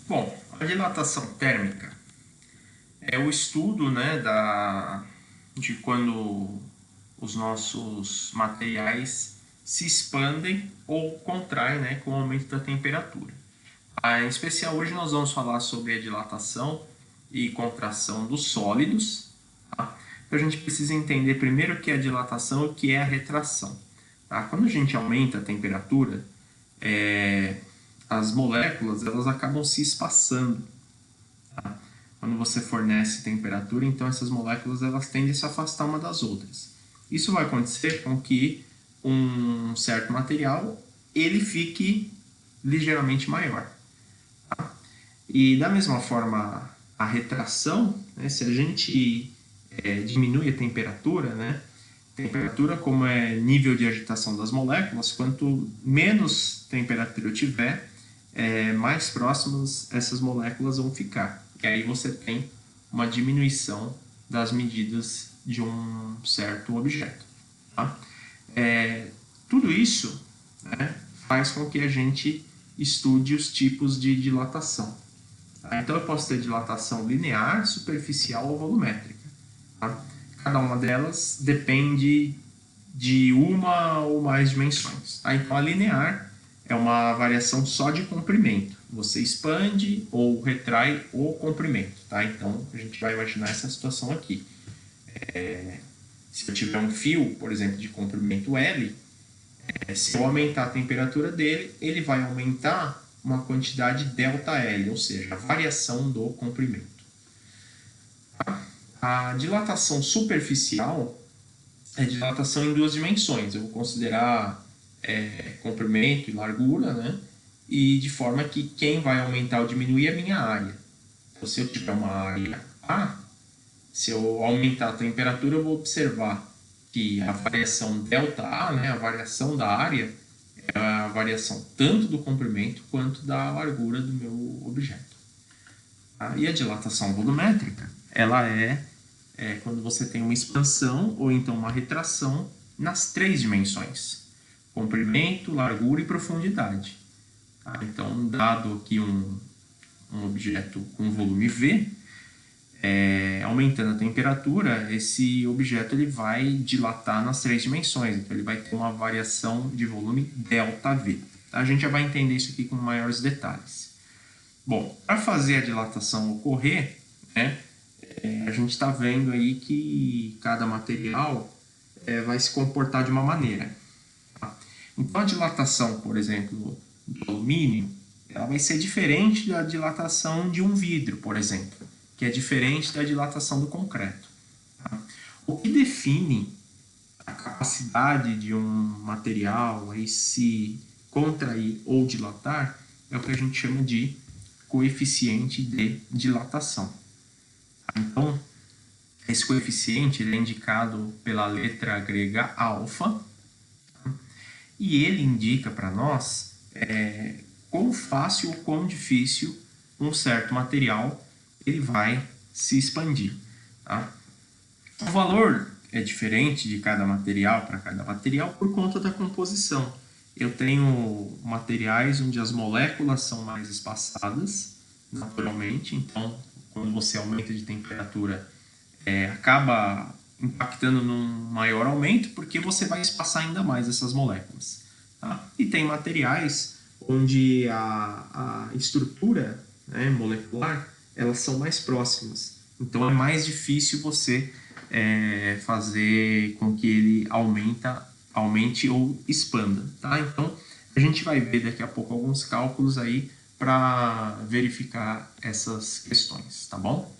Bom, a dilatação térmica é o estudo, né, de quando os nossos materiais se expandem ou contraem, né, com o aumento da temperatura. Em especial hoje nós vamos falar sobre a dilatação e contração dos sólidos. Tá? Então a gente precisa entender primeiro o que é a dilatação e o que é a retração. Tá? Quando a gente aumenta a temperatura, as moléculas elas acabam se espaçando. Tá? Quando você fornece temperatura, então essas moléculas elas tendem a se afastar uma das outras. Isso vai acontecer com que um certo material ele fique ligeiramente maior. Tá? E da mesma forma, a retração, né, se a gente diminui a temperatura, né, temperatura como é nível de agitação das moléculas, quanto menos temperatura eu tiver, mais próximas essas moléculas vão ficar. E aí você tem uma diminuição das medidas de um certo objeto. Tá? Tudo isso, né, faz com que a gente estude os tipos de dilatação. Tá? Então eu posso ter dilatação linear, superficial ou volumétrica. Tá? Cada uma delas depende de uma ou mais dimensões. Tá? Então a linear é uma variação só de comprimento. Você expande ou retrai o comprimento. Tá? Então a gente vai imaginar essa situação aqui. Se eu tiver um fio, por exemplo, de comprimento L, se eu aumentar a temperatura dele, ele vai aumentar uma quantidade ΔL, ou seja, a variação do comprimento. A dilatação superficial é dilatação em duas dimensões. Eu vou considerar comprimento e largura, né? E de forma que quem vai aumentar ou diminuir é a minha área. Então, se eu tiver uma área A, se eu aumentar a temperatura, eu vou observar que a variação ΔA, né, a variação da área, é a variação tanto do comprimento quanto da largura do meu objeto. E a dilatação volumétrica, ela é quando você tem uma expansão ou então uma retração nas três dimensões: comprimento, largura e profundidade. Então, dado aqui um objeto com volume V, aumentando a temperatura, esse objeto ele vai dilatar nas três dimensões, então ele vai ter uma variação de volume ΔV. A gente já vai entender isso aqui com maiores detalhes. Bom, para fazer a dilatação ocorrer, né, a gente está vendo aí que cada material vai se comportar de uma maneira. Tá? Então a dilatação, por exemplo, do alumínio, ela vai ser diferente da dilatação de um vidro, por exemplo, que é diferente da dilatação do concreto. Tá? O que define a capacidade de um material aí se contrair ou dilatar é o que a gente chama de coeficiente de dilatação. Então, esse coeficiente ele é indicado pela letra grega alfa, e ele indica para nós quão fácil ou quão difícil um certo material ele vai se expandir. Tá? O valor é diferente de cada material para cada material por conta da composição. Eu tenho materiais onde as moléculas são mais espaçadas, naturalmente, então quando você aumenta de temperatura, acaba impactando num maior aumento, porque você vai espaçar ainda mais essas moléculas. Tá? E tem materiais onde a estrutura, né, molecular, elas são mais próximas. Então é mais difícil você fazer com que ele aumente ou expanda. Tá? Então a gente vai ver daqui a pouco alguns cálculos aí para verificar essas questões, tá bom?